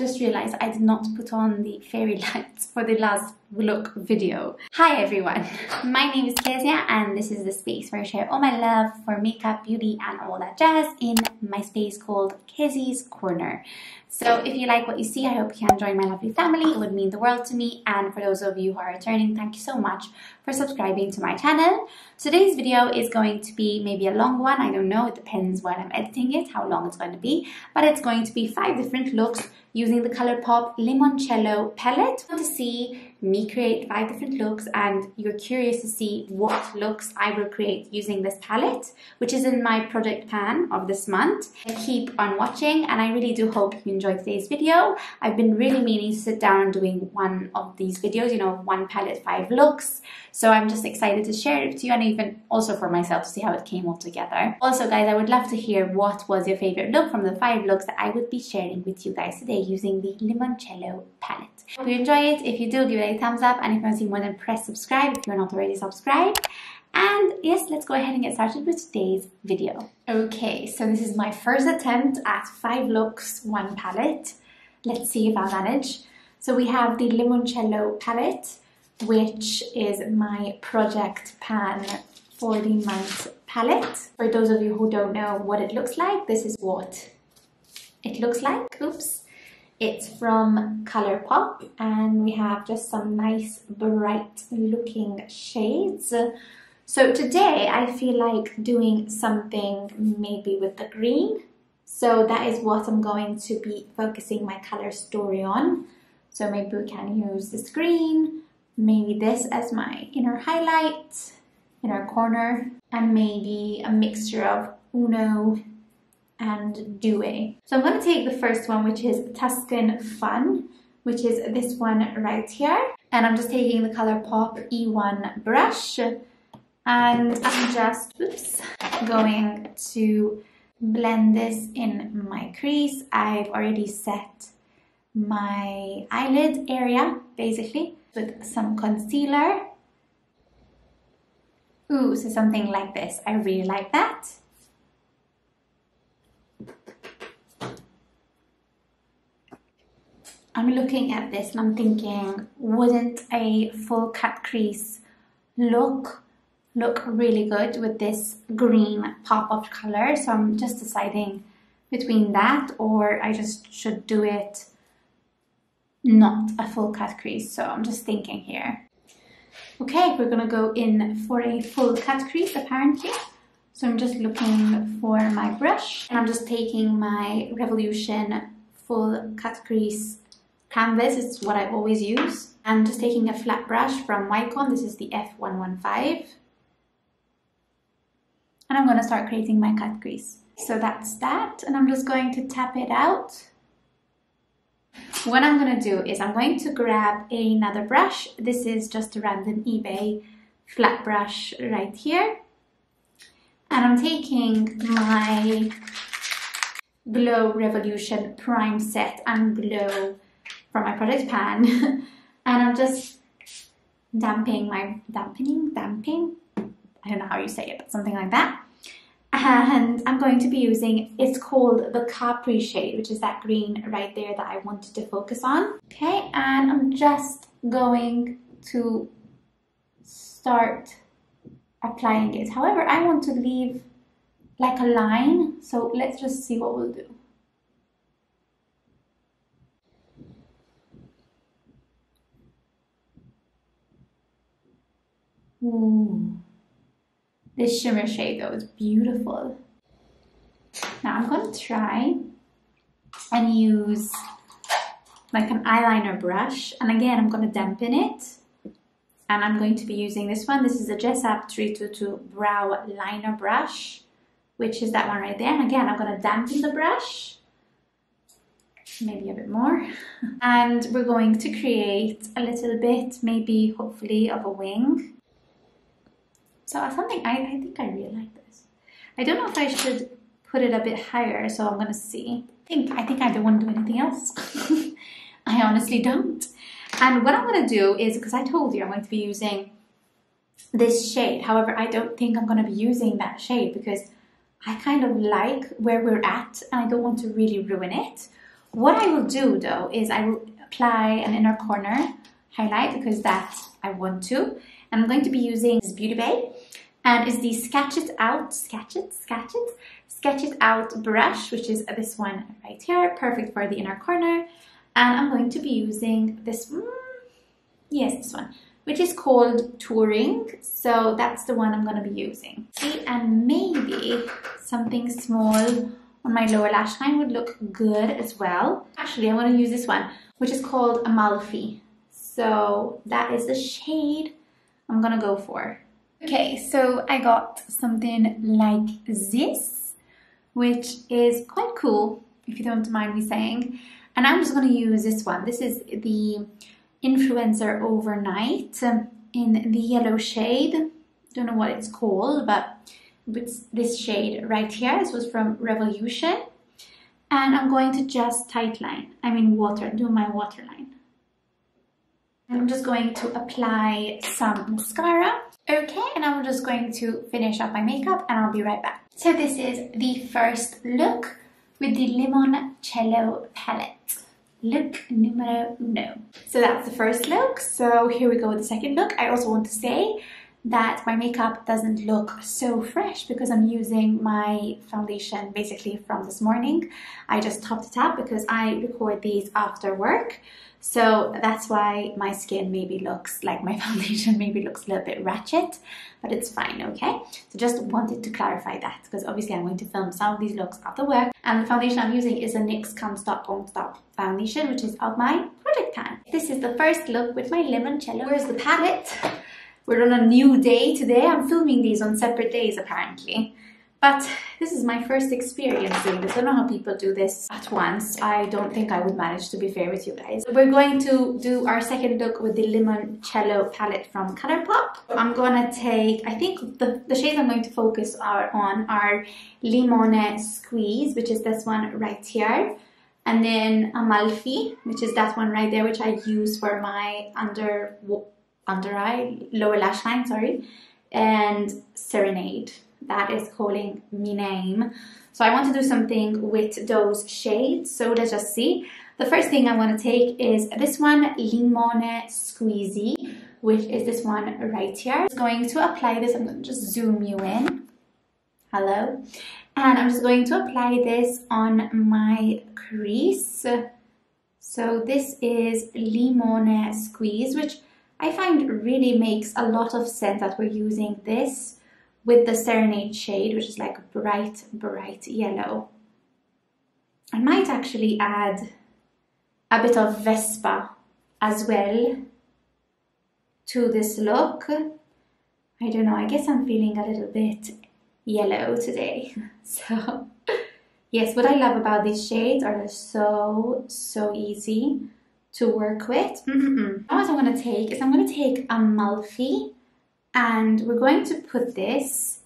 just realized I did not put on the fairy lights for the last look video. Hi everyone, my name is Kezia and this is the space where I share all my love for makeup, beauty and all that jazz in my space called Kezi's Corner. So if you like what you see, I hope you can join my lovely family. It would mean the world to me, and for those of you who are returning, thank you so much for subscribing to my channel. Today's video is going to be maybe a long one, I don't know, it depends when I'm editing it, how long it's going to be, but it's going to be 5 different looks using the Colourpop Limoncello palette. You want to see me create 5 different looks and you're curious to see what looks I will create using this palette, which is in my project plan of this month. Keep on watching and I really do hope you enjoyed today's video. I've been really meaning to sit down and doing one of these videos, you know, 1 palette, 5 looks. So I'm just excited to share it with you and even also for myself to see how it came all together. Also guys, I would love to hear what was your favorite look from the 5 looks that I would be sharing with you guys today using the Limoncello palette. Hope you enjoy it. If you do, give it a thumbs up, and if you want to see more, then press subscribe if you're not already subscribed. And yes, let's go ahead and get started with today's video. Okay, so this is my first attempt at 5 looks, 1 palette. Let's see if I manage. So we have the Limoncello palette, which is my project pan for the month palette. For those of you who don't know what it looks like, this is what it looks like. Oops. It's from Colourpop and we have just some nice bright looking shades. So today I feel like doing something maybe with the green. So that is what I'm going to be focusing my color story on. So maybe we can use this green, maybe this as my inner highlight, inner corner, and maybe a mixture of Uno and Due. So I'm going to take the first one, which is Tuscan Fun, which is this one right here. And I'm just taking the Colourpop E1 brush and I'm just going to blend this in my crease. I've already set my eyelid area basically with some concealer. Ooh, so something like this. I really like that. I'm looking at this and I'm thinking, wouldn't a full cut crease look really good with this green pop of color? So I'm just deciding between that or I just should do it not a full cut crease. So I'm just thinking here. Okay, we're gonna go in for a full cut crease apparently. So I'm just looking for my brush and I'm just taking my Revolution full cut crease canvas. It's what I always use. I'm just taking a flat brush from Wycon. This is the F115. And I'm going to start creating my cut crease. So that's that. And I'm just going to tap it out. What I'm going to do is I'm going to grab another brush. This is just a random eBay flat brush right here. And I'm taking my Glow Revolution Prime Set and Glow from my project pan and I'm just damping, I don't know how you say it, but something like that. And I'm going to be using, it's called the Capri shade, which is that green right there that I wanted to focus on. Okay, and I'm just going to start applying it. However, I want to leave like a line, so let's just see what we'll do. Ooh, this shimmer shade though is beautiful. Now I'm going to try and use like an eyeliner brush, and again I'm going to dampen it, and I'm going to be using this one. This is the Jessup 322 Brow Liner Brush, which is that one right there. And again I'm going to dampen the brush, maybe a bit more, and we're going to create a little bit, maybe hopefully, of a wing. So something, I think I really like this. I don't know if I should put it a bit higher, so I'm gonna see. I think I don't want to do anything else. I honestly don't. And what I'm gonna do is, because I told you I'm going to be using this shade. However, I don't think I'm gonna be using that shade because I kind of like where we're at and I don't want to really ruin it. What I will do though is I will apply an inner corner highlight because that I want to. And I'm going to be using this Beauty Bay, and it's the Sketch It Out brush, which is this one right here, perfect for the inner corner. And I'm going to be using this one, yes, this one, which is called Touring. So that's the one I'm going to be using. See, and maybe something small on my lower lash line would look good as well. Actually, I'm going to use this one, which is called Amalfi. So that is the shade I'm going to go for. Okay, so I got something like this, which is quite cool, if you don't mind me saying. And I'm just going to use this one. This is the Influencer Overnight in the yellow shade. Don't know what it's called, but it's this shade right here. This was from Revolution. And I'm going to just do my waterline. I'm just going to apply some mascara. Okay, and I'm just going to finish up my makeup and I'll be right back. So this is the first look with the Limoncello palette. Look numero uno. So that's the first look. So here we go with the second look. I also want to say that my makeup doesn't look so fresh because I'm using my foundation basically from this morning. I just topped it up because I record these after work. So that's why my skin maybe looks like my foundation maybe looks a little bit ratchet, but it's fine, okay? So just wanted to clarify that because obviously I'm going to film some of these looks after work. And the foundation I'm using is a NYX Can't Stop Won't Stop foundation, which is of my project pan. This is the first look with my Limoncello. Where's the palette? We're on a new day today. I'm filming these on separate days apparently. But this is my first experience doing this. I don't know how people do this at once. I don't think I would manage, to be fair with you guys. We're going to do our second look with the Limoncello palette from Colourpop. I'm gonna take, I think the shades I'm going to focus on are Limone Squeeze, which is this one right here. And then Amalfi, which is that one right there, which I use for my lower lash line, sorry. And Serenade. That is calling me name. So I want to do something with those shades. So let's just see. The first thing I want to take is this one, Limone Squeezy, which is this one right here. I'm just going to apply this. I'm going to just zoom you in. Hello. And I'm just going to apply this on my crease. So this is Limone Squeeze, which I find really makes a lot of sense that we're using this with the Serenade shade, which is like a bright, bright yellow. I might actually add a bit of Vespa as well to this look. I don't know, I guess I'm feeling a little bit yellow today. So, yes, what I love about these shades are they're so easy to work with. Now what I'm going to take is I'm going to take Amalfi, and we're going to put this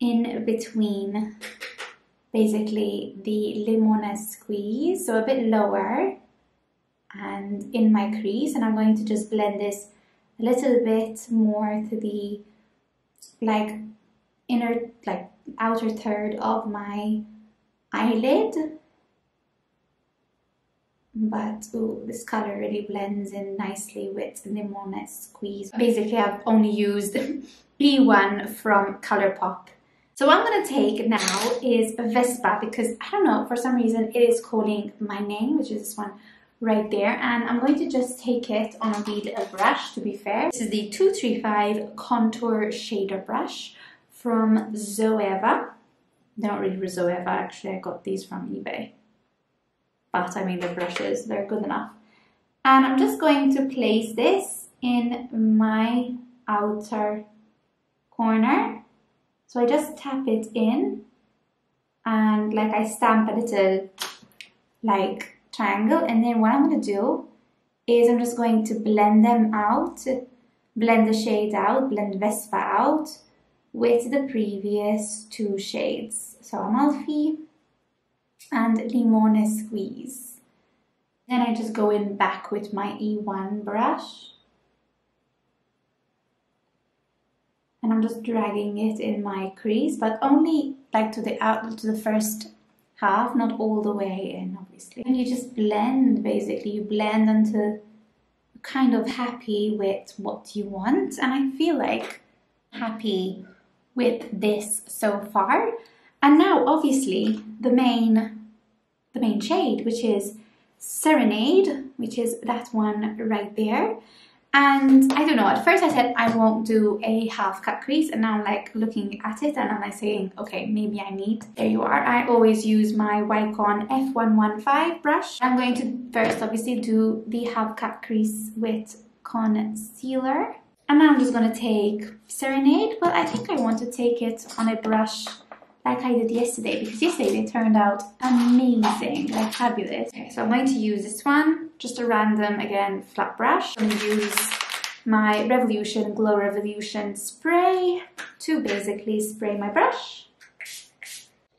in between basically the Limone Squeeze, so a bit lower and in my crease, and I'm going to just blend this a little bit more to the outer third of my eyelid. But ooh, this color really blends in nicely with Limone Squeeze. Basically, I've only used E1 from Colourpop. So what I'm going to take now is Vespa because, I don't know, for some reason it is calling my name, which is this one right there. And I'm going to just take it on a wee little brush, to be fair. This is the 235 Contour Shader Brush from Zoeva. They're not really Zoeva, actually. I got these from eBay. But I mean, the brushes, they're good enough. And I'm just going to place this in my outer corner. So I just tap it in and like I stamp a little like triangle. And then what I'm going to do is I'm just going to blend them out, blend the shade out, blend Vespa out with the previous two shades. So Amalfi and Limone Squeeze. Then I just go in back with my E1 brush. And I'm just dragging it in my crease, but only like to the first half, not all the way in, obviously. And you just blend, basically. You blend until you're kind of happy with what you want. And I feel like happy with this so far. And now, obviously, the main shade, which is Serenade, which is that one right there. And I don't know, at first I said I won't do a half cut crease, and now I'm like looking at it and I'm like saying, okay, maybe I need. There you are. I always use my Wycon F115 brush. I'm going to first obviously do the half cut crease with concealer. And now I'm just going to take Serenade, but I think I want to take it on a brush like I did yesterday, because yesterday they turned out amazing, like fabulous. Okay, so I'm going to use this one, just a random, again, flat brush. I'm going to use my Revolution Glow Revolution spray to basically spray my brush.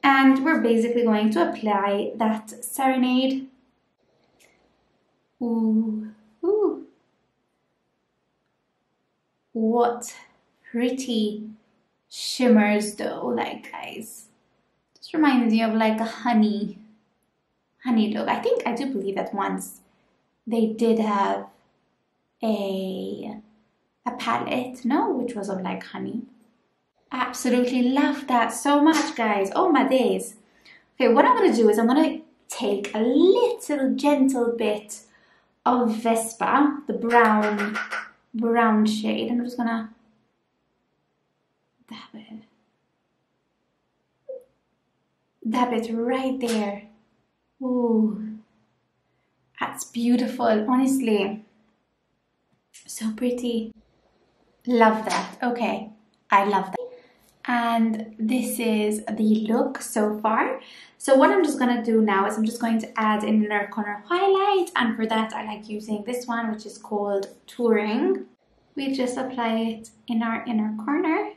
And we're basically going to apply that Serenade. Ooh, ooh. What pretty shimmers though, like, guys, just reminds me of like a honey look. I do believe that once they did have a palette, no, which was of like honey. Absolutely love that so much, guys. Oh my days. Okay, what I'm gonna do is I'm gonna take a little gentle bit of Vespa, the brown shade, and I'm just gonna dab it right there. Ooh, that's beautiful, honestly. So pretty. Love that. Okay, I love that. And this is the look so far. So what I'm just gonna do now is I'm just going to add an inner corner highlight, and for that I like using this one, which is called Touring. We just apply it in our inner corner.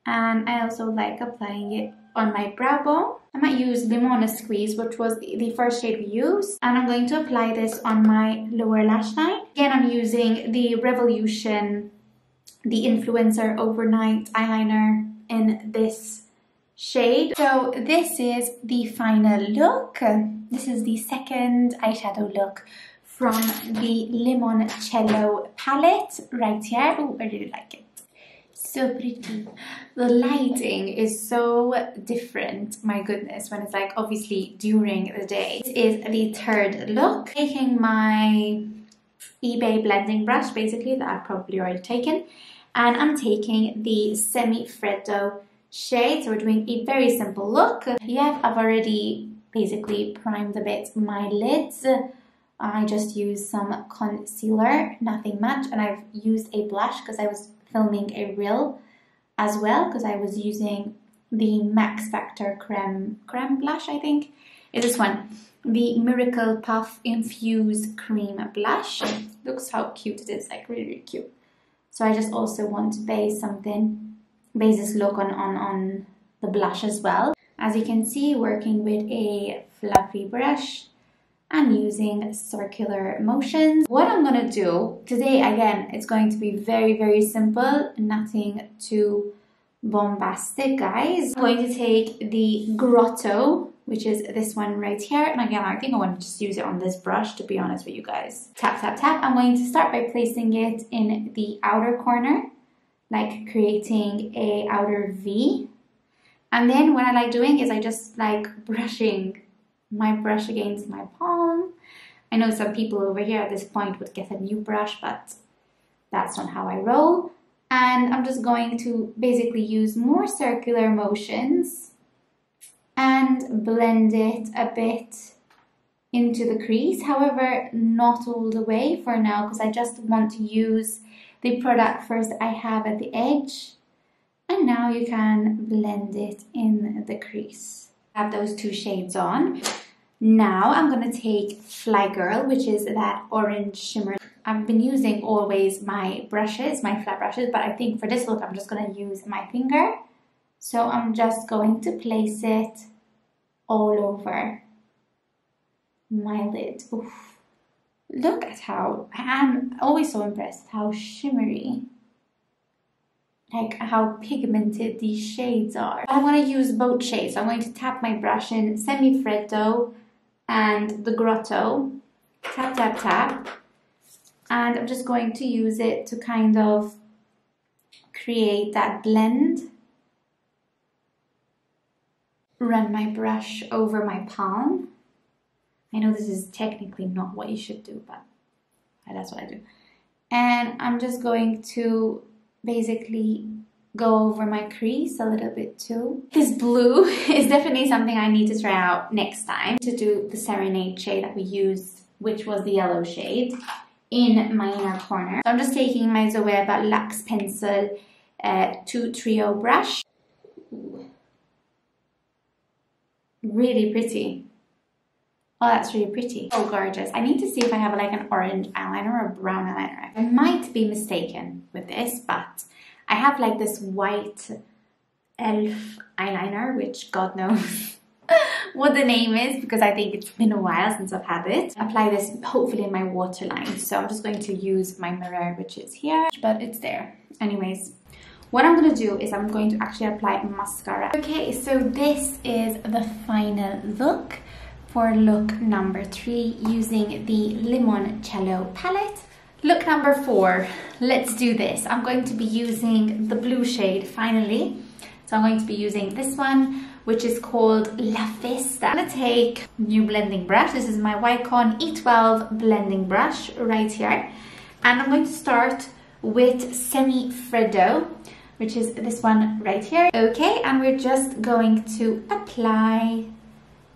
And I also like applying it on my brow bone. I might use Limon Squeeze, which was the first shade we used. And I'm going to apply this on my lower lash line. Again, I'm using the Revolution, the Influencer Overnight eyeliner in this shade. So this is the final look. This is the second eyeshadow look from the Limoncello palette right here. Oh, I really like it. So pretty. The lighting is so different, my goodness, when it's like obviously during the day. This is the third look. Taking my eBay blending brush, basically, that I've probably already taken, and I'm taking the Semi-Freddo shade. So we're doing a very simple look. Yeah, I've already basically primed a bit my lids. I just used some concealer, nothing much, and I've used a blush because I was filming a reel as well, because I was using the Max Factor creme blush, I think is this one, the Miracle Puff Infused Cream Blush. Looks how cute it is, like really, really cute. So I just also want to base this look on the blush as well. As you can see, working with a fluffy brush and using circular motions. What I'm gonna do today, again, it's going to be very, very simple, nothing too bombastic, guys. I'm going to take the Grotto, which is this one right here, and again, I think I want to just use it on this brush, to be honest with you guys. Tap, tap, tap. I'm going to start by placing it in the outer corner, like creating a outer V. And then what I like doing is I just like brushing my brush against my palm. I know some people over here at this point would get a new brush, but that's not how I roll. And I'm just going to basically use more circular motions and blend it a bit into the crease. However, not all the way for now, because I just want to use the product first I have at the edge. And now you can blend it in the crease. I have those two shades on. Now I'm going to take Fly Girl, which is that orange shimmer. I've been using always my brushes, my flat brushes, but I think for this look I'm just going to use my finger. So I'm just going to place it all over my lid. Oof. Look at how, I am always so impressed how shimmery, like how pigmented these shades are. I'm going to use both shades. So I'm going to tap my brush in Semi-Freddo and the Grotto. Tap, tap, tap. And I'm just going to use it to kind of create that blend. Run my brush over my palm. I know this is technically not what you should do, but that's what I do. And I'm just going to basically go over my crease a little bit too. This blue is definitely something I need to try out next time to do the Serenade shade that we used, which was the yellow shade, in my inner corner. So I'm just taking my Zoeva Luxe Pencil 2 Trio brush. Ooh. Really pretty. Oh, that's really pretty. Oh, gorgeous. I need to see if I have like an orange eyeliner or a brown eyeliner. I might be mistaken with this, but I have like this white elf eyeliner, which God knows what the name is, because I think it's been a while since I've had it. Apply this hopefully in my waterline. So I'm just going to use my mirror, which is here, but it's there. Anyways, what I'm going to do is I'm going to actually apply mascara. Okay, so this is the final look for look number 3 using the Limoncello palette. Look number 4, let's do this. I'm going to be using the blue shade finally. So I'm going to be using this one, which is called La Festa. I'm going to take new blending brush. This is my Wycon E12 blending brush right here. And I'm going to start with Semi Freddo, which is this one right here. Okay, and we're just going to apply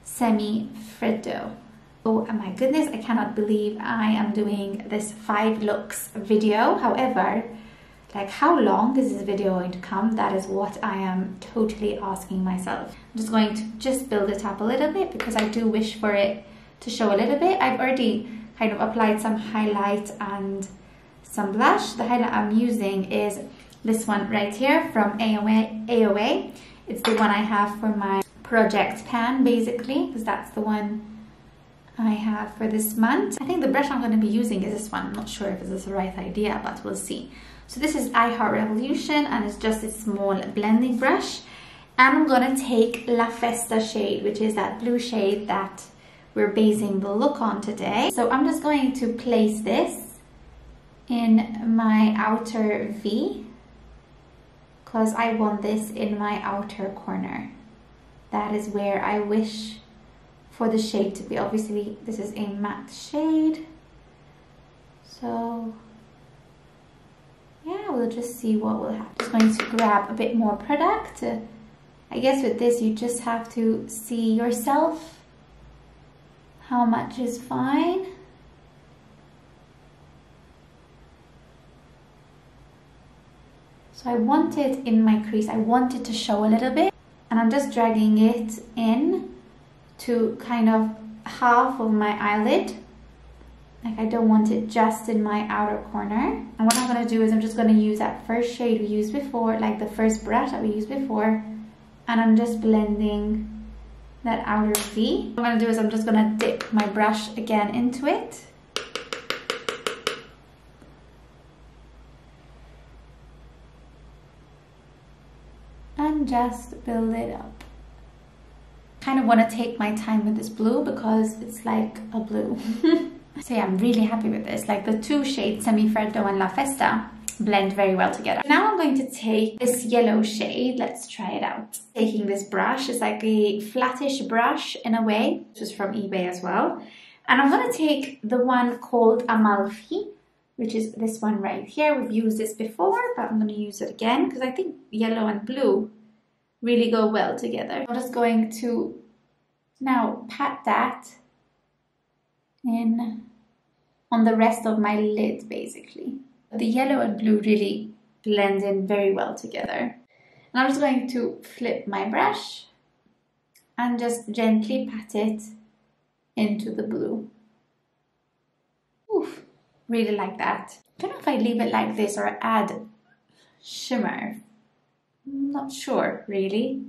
Semi Freddo. Oh my goodness, I cannot believe I am doing this 5 looks video. However, like, how long is this video going to come? That is what I am totally asking myself. I'm just going to build it up a little bit because I do wish for it to show a little bit. I've already kind of applied some highlight and some blush. The highlight I'm using is this one right here from AOA. It's the one I have for my project pan, basically, because that's the one I have for this month. I think the brush I'm going to be using is this one. I'm not sure if this is the right idea, but we'll see. So this is I Heart Revolution, and it's just a small blending brush. And I'm going to take La Festa shade, which is that blue shade that we're basing the look on today. So I'm just going to place this in my outer V, because I want this in my outer corner. That is where I wish for the shade to be. Obviously, this is a matte shade. So yeah, we'll just see what will happen. Just going to grab a bit more product. I guess with this, you just have to see yourself how much is fine. So I want it in my crease. I want it to show a little bit. And I'm just dragging it in to kind of half of my eyelid. Like, I don't want it just in my outer corner. And what I'm going to do is I'm just going to use that first shade we used before, like the first brush that we used before. And I'm just blending that outer V. What I'm going to do is I'm just going to dip my brush again into it. And just build it up. Kind of want to take my time with this blue because it's like a blue. So yeah, I'm really happy with this. Like, the 2 shades, Semi Freddo and La Festa, blend very well together. Now I'm going to take this yellow shade. Let's try it out. Taking this brush, it's like a flattish brush in a way. This is from eBay as well. And I'm going to take the one called Amalfi, which is this one right here. We've used this before, but I'm going to use it again because I think yellow and blue really go well together. I'm just going to now pat that in on the rest of my lid, basically. The yellow and blue really blend in very well together. And I'm just going to flip my brush and just gently pat it into the blue. Oof, really like that. I don't know if I leave it like this or add shimmer. I'm not sure, really.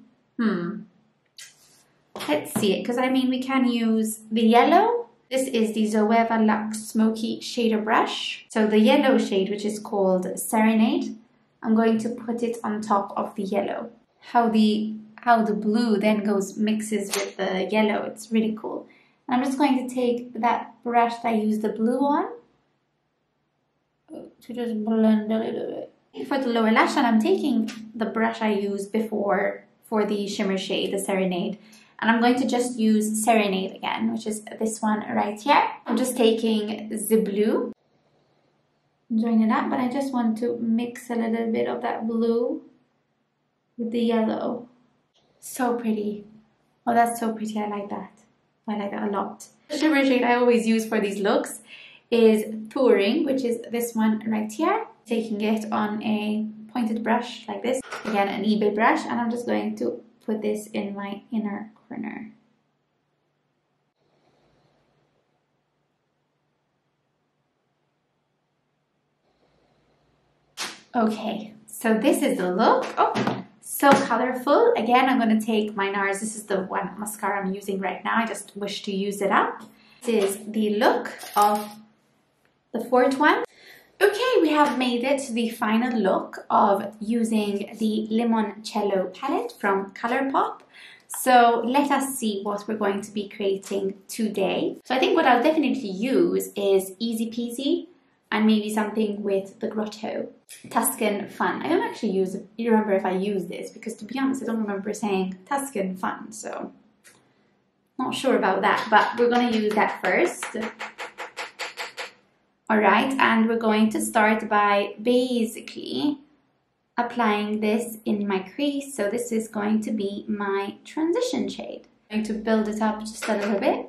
Let's see it, because I mean, we can use the yellow. This is the Zoeva Luxe Smoky Shader Brush. So the yellow shade, which is called Serenade, I'm going to put it on top of the yellow. How the blue then mixes with the yellow, it's really cool. I'm just going to take that brush that I used the blue on to just blend a little bit. For the lower lash line, I'm taking the brush I used before for the shimmer shade, the Serenade. And I'm going to just use Serenade again, which is this one right here. I'm just taking the blue, joining it up, but I just want to mix a little bit of that blue with the yellow. So pretty. Oh, that's so pretty. I like that. I like that a lot. The shimmer shade I always use for these looks is Touring, which is this one right here. Taking it on a pointed brush like this. Again, an eBay brush, and I'm just going to put this in my inner corner. Okay, so this is the look. Oh, so colorful. Again, I'm going to take my NARS. This is the one mascara I'm using right now. I just wish to use it up. This is the look of the fourth one. Okay, we have made it to the final look of using the Limoncello palette from Colourpop. So let us see what we're going to be creating today. So I think what I'll definitely use is Easy Peasy and maybe something with the Grotto. Tuscan Fun. I don't actually remember if I use this, because to be honest, I don't remember saying Tuscan Fun, so not sure about that, but we're going to use that first. Alright, and we're going to start by basically applying this in my crease. So this is going to be my transition shade. I'm going to build it up just a little bit.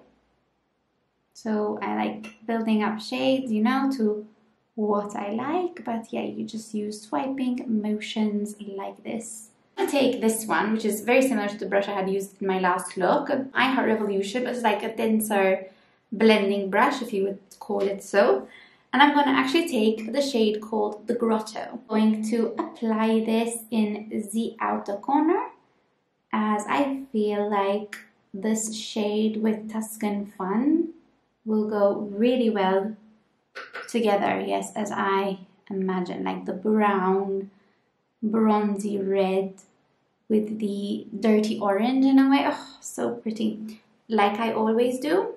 So I like building up shades, you know, to what I like. But yeah, you just use swiping motions like this. I'll take this one, which is very similar to the brush I had used in my last look. I Heart Revolution, but it's like a denser blending brush, if you would call it so. And I'm going to actually take the shade called the Grotto. I'm going to apply this in the outer corner, as I feel like this shade with Tuscan Fun will go really well together. Yes, as I imagine, like the brown, bronzy red with the dirty orange in a way. Oh, so pretty. Like I always do,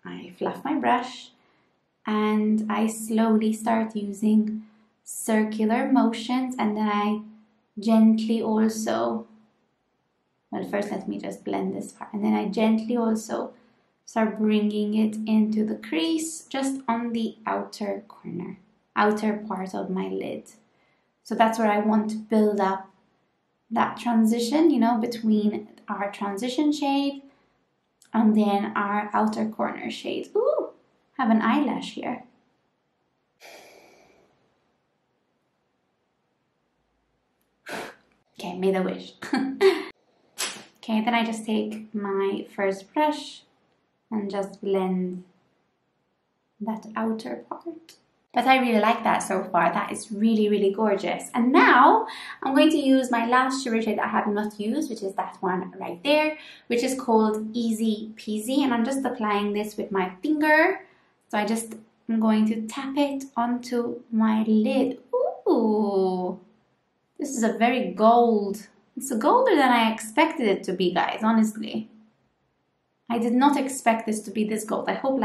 I fluff my brush and I slowly start using circular motions, and then I gently also, well, first let me just blend this part, and then I gently also start bringing it into the crease just on the outer corner, outer part of my lid. So that's where I want to build up that transition, you know, between our transition shade and then our outer corner shade. Ooh, have an eyelash here. Okay, made a wish. Okay, then I just take my first brush and just blend that outer part. But I really like that so far. That is really, really gorgeous. And now I'm going to use my last shimmer shade I have not used, which is that one right there, which is called Easy Peasy. And I'm just applying this with my finger. So I'm going to tap it onto my lid. Ooh, this is a very gold. It's golder than I expected it to be, guys, honestly. I did not expect this to be this gold. I hope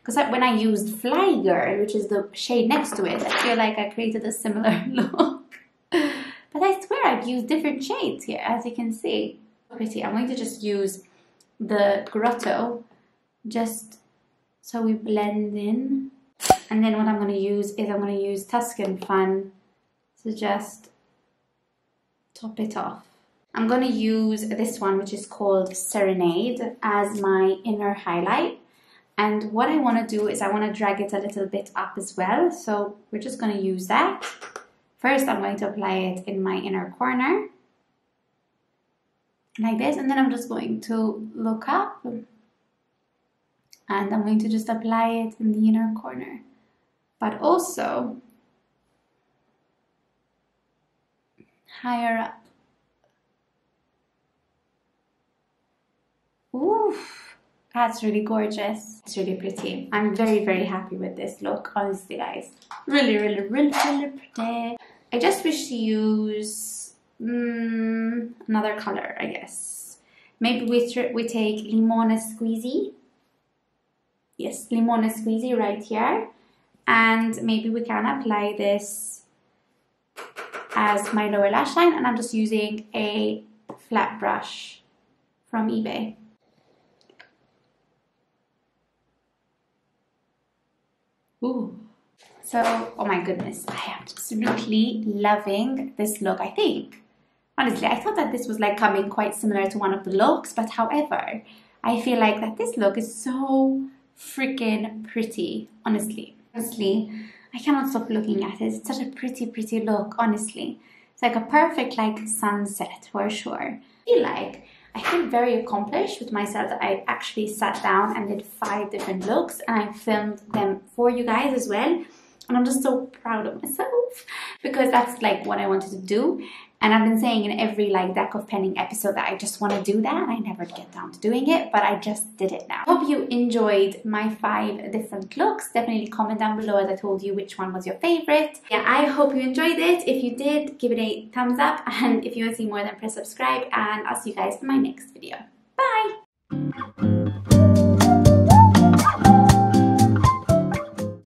because when I used Fly Girl, which is the shade next to it, I feel like I created a similar look. But I swear I've used different shades here, as you can see. Pretty. I'm going to just use the Grotto, just so we blend in. And then what I'm going to use is I'm going to use Tuscan Fun to just top it off. I'm going to use this one, which is called Serenade, as my inner highlight. And what I want to do is I want to drag it a little bit up as well. So we're just going to use that. First, I'm going to apply it in my inner corner, like this. And then I'm just going to look up. And I'm going to just apply it in the inner corner. But also higher up. Oof, that's really gorgeous. It's really pretty. I'm very, very happy with this look, honestly, guys. Really, really, really, really pretty. I just wish to use another color, I guess. Maybe we take Limone Squeezy yes, limone squeezy right here. And maybe we can apply this as my lower lash line, and I'm just using a flat brush from eBay. Ooh. So, oh my goodness, I am absolutely loving this look. I think, honestly, I thought that this was like coming quite similar to one of the looks, but however, I feel like that this look is so freaking pretty, honestly. Honestly, I cannot stop looking at it. It's such a pretty, pretty look, honestly. It's like a perfect like sunset for sure. I feel very accomplished with myself that I actually sat down and did 5 different looks, and I filmed them for you guys as well. And I'm just so proud of myself because that's like what I wanted to do. And I've been saying in every like deck of penning episode that I just want to do that, and I never get down to doing it, but I just did it now. Hope you enjoyed my 5 different looks. Definitely comment down below, as I told you, which one was your favorite. Yeah, I hope you enjoyed it. If you did, give it a thumbs up, and if you want to see more, then press subscribe, and I'll see you guys in my next video. Bye!